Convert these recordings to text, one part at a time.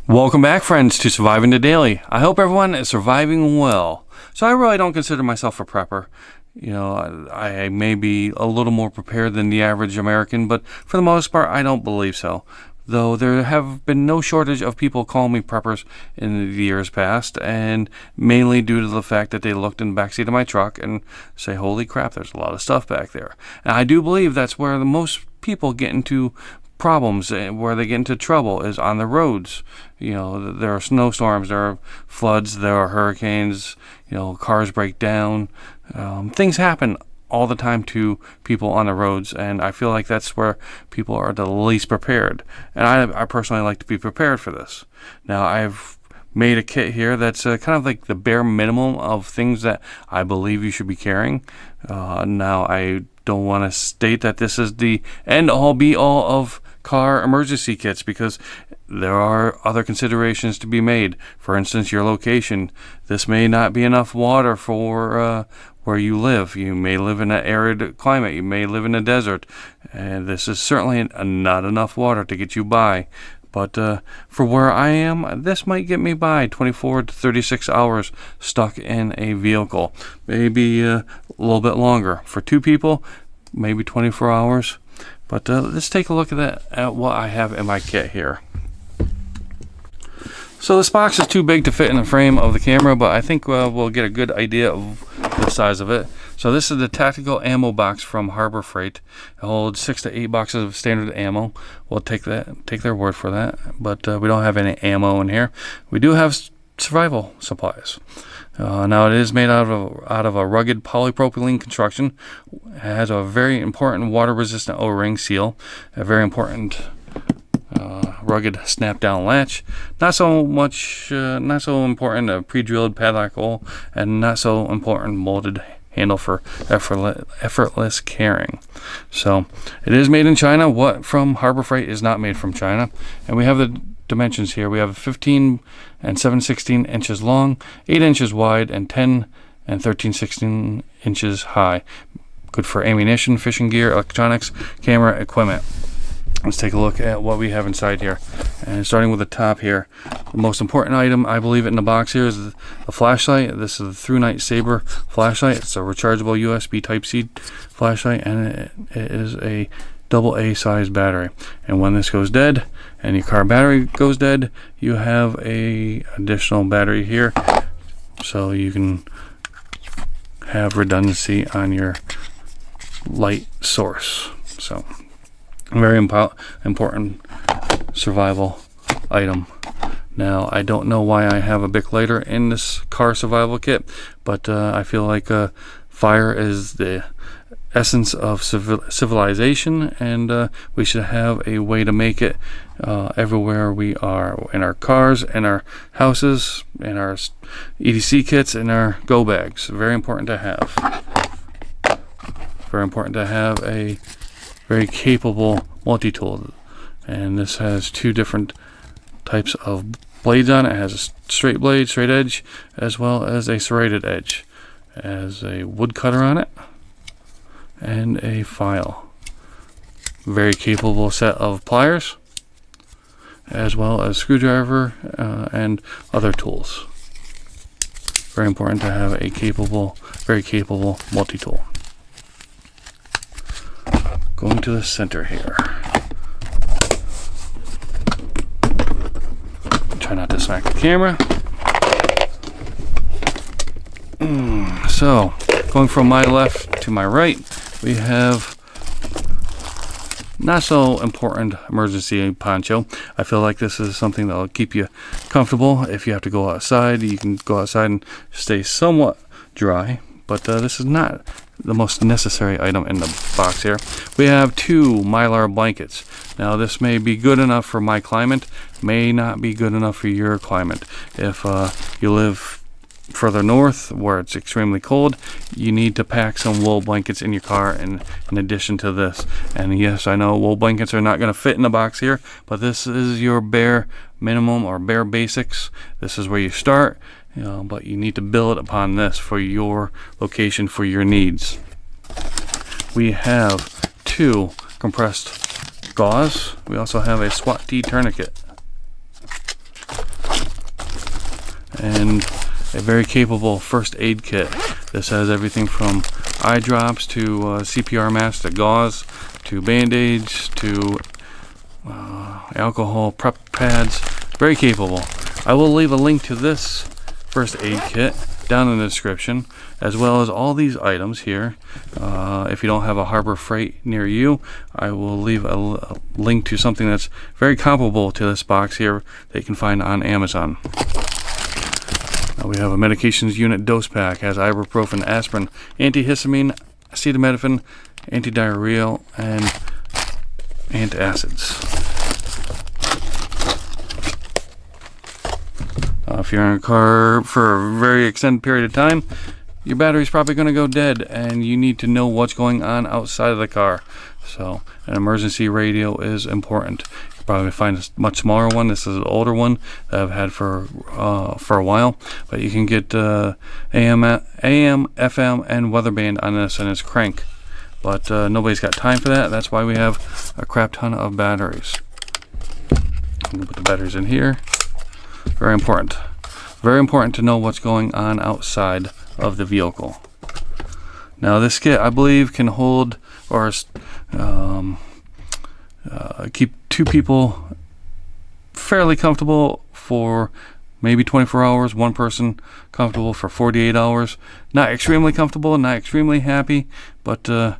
Welcome back, friends, to Surviving the Daily. I hope everyone is surviving well. So I really don't consider myself a prepper. You know, I may be a little more prepared than the average American, but for the most part, I don't believe so. Though there have been no shortage of people calling me preppers in the years past, and mainly due to the fact that they looked in the backseat of my truck and say, holy crap, there's a lot of stuff back there. And I do believe that's where the most people get into problems, where they get into trouble, is on the roads. You know, there are snowstorms, there are floods, there are hurricanes, you know, cars break down. Things happen all the time to people on the roads, and I feel like that's where people are the least prepared. And I personally like to be prepared for this. Now, I've made a kit here that's kind of like the bare minimum of things that I believe you should be carrying. Now, I don't want to state that this is the end-all be-all of car emergency kits, because there are other considerations to be made. For instance, your location. This may not be enough water for where you live. You may live in an arid climate. You may live in a desert. And this is certainly not enough water to get you by. But for where I am, this might get me by 24 to 36 hours stuck in a vehicle. Maybe a little bit longer. For two people, maybe 24 hours. But let's take a look at what I have in my kit here. So this box is too big to fit in the frame of the camera, but I think we'll get a good idea of the size of it. So this is the tactical ammo box from Harbor Freight. It holds 6 to 8 boxes of standard ammo. We'll take their word for that, but we don't have any ammo in here. We do have survival supplies. Now it is made out of a rugged polypropylene construction. It has a very important water-resistant O-ring seal, a very important rugged snap-down latch. Not so important a pre-drilled padlock hole, and not so important molded handle for effortless carrying. So it is made in China. What from Harbor Freight is not made from China. And we have the dimensions here. We have 15 and 7/16 inches long, 8 inches wide, and 10 and 13/16 inches high. Good for ammunition, fishing gear, electronics, camera equipment. Let's take a look at what we have inside here. And starting with the top here, the most important item I believe in the box here is the flashlight. This is the Through Night Saber flashlight. It's a rechargeable USB Type-C flashlight, and it is a AA size battery. And when this goes dead and your car battery goes dead, you have a additional battery here, so you can have redundancy on your light source. So very important survival item. Now, I don't know why I have a Bic lighter in this car survival kit, but I feel like fire is the essence of civilization, and we should have a way to make it everywhere we are, in our cars, in our houses, in our EDC kits, in our go bags. Very important to have. Very important to have a very capable multi-tool, and this has two different types of blades on it. It has a straight blade, straight edge, as well as a serrated edge. It has a wood cutter on it and a file. Very capable set of pliers, as well as screwdriver and other tools. Very important to have a very capable multi-tool. Going to the center here. Try not to smack the camera. So, going from my left to my right, we have not so important emergency poncho. I feel like this is something that will keep you comfortable. If you have to go outside, you can go outside and stay somewhat dry. But this is not the most necessary item in the box here. We have 2 Mylar blankets. Now, this may be good enough for my climate, may not be good enough for your climate. If you live further north where it's extremely cold, you need to pack some wool blankets in your car in addition to this. And yes, I know wool blankets are not going to fit in the box here, but this is your bare minimum or bare basics. This is where you start. But you need to build upon this for your location, for your needs. We have 2 compressed gauze. We also have a SWAT T tourniquet. and a very capable first aid kit. This has everything from eye drops to CPR masks to gauze to band-aids to alcohol prep pads. Very capable. I will leave a link to this first aid kit down in the description, as well as all these items here. If you don't have a Harbor Freight near you, I will leave a link to something that's very comparable to this box here that you can find on Amazon. We have a medications unit dose pack. Has ibuprofen, aspirin, antihistamine, acetaminophen, antidiarrheal, and antacids. If you're in a car for a very extended period of time, your battery's probably going to go dead, and you need to know what's going on outside of the car. So an emergency radio is important. You probably find a much smaller one. This is an older one that I've had for a while, but you can get AM, FM, and weather band on this, and it's crank. But nobody's got time for that. That's why we have a crap ton of batteries. I'm gonna put the batteries in here. Very important. Very important to know what's going on outside of the vehicle. Now this kit, I believe, can hold or keep 2 people fairly comfortable for maybe 24 hours, 1 person comfortable for 48 hours. Not extremely comfortable, not extremely happy, but I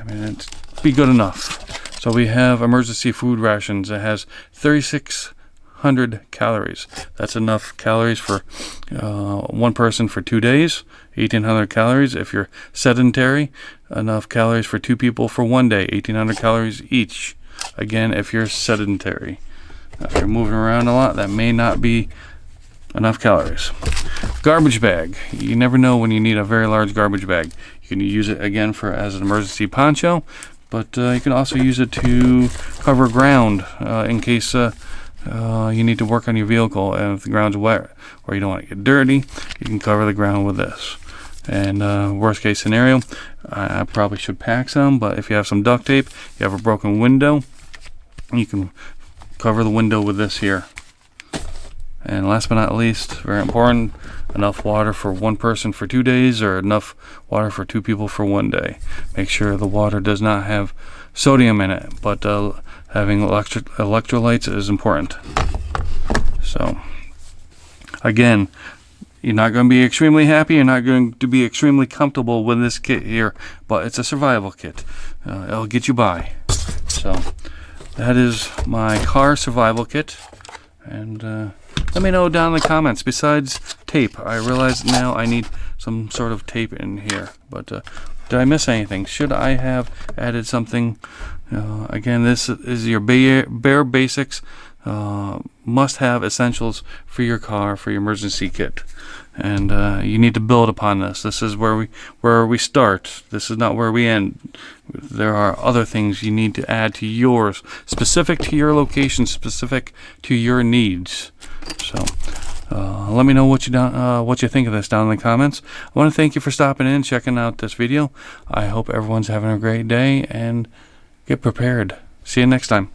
mean, it'd be good enough. So we have emergency food rations. It has 3,600 calories. That's enough calories for 1 person for 2 days. 1,800 calories if you're sedentary. Enough calories for 2 people for 1 day. 1,800 calories each. Again, if you're sedentary. If you're moving around a lot, that may not be enough calories. Garbage bag. You never know when you need a very large garbage bag. You can use it again as an emergency poncho, but you can also use it to cover ground in case you need to work on your vehicle, and if the ground's wet or you don't want to get dirty, you can cover the ground with this. And worst case scenario, I probably should pack some, but if you have some duct tape, you have a broken window, you can cover the window with this here. And last but not least, very important, enough water for 1 person for 2 days, or enough water for 2 people for 1 day. Make sure the water does not have sodium in it, but having electrolytes is important. So again, you're not going to be extremely happy, you're not going to be extremely comfortable with this kit here, but it's a survival kit. It'll get you by. So that is my car survival kit. And let me know down in the comments. Besides tape, I realize now I need some sort of tape in here, but did I miss anything? Should I have added something? Again, this is your bare basics, must-have essentials for your car, for your emergency kit. And you need to build upon this. This is where we start. This is not where we end. There are other things you need to add to yours, specific to your location, specific to your needs. So let me know what you think of this down in the comments. I want to thank you for stopping in, checking out this video. I hope everyone's having a great day, and get prepared. See you next time.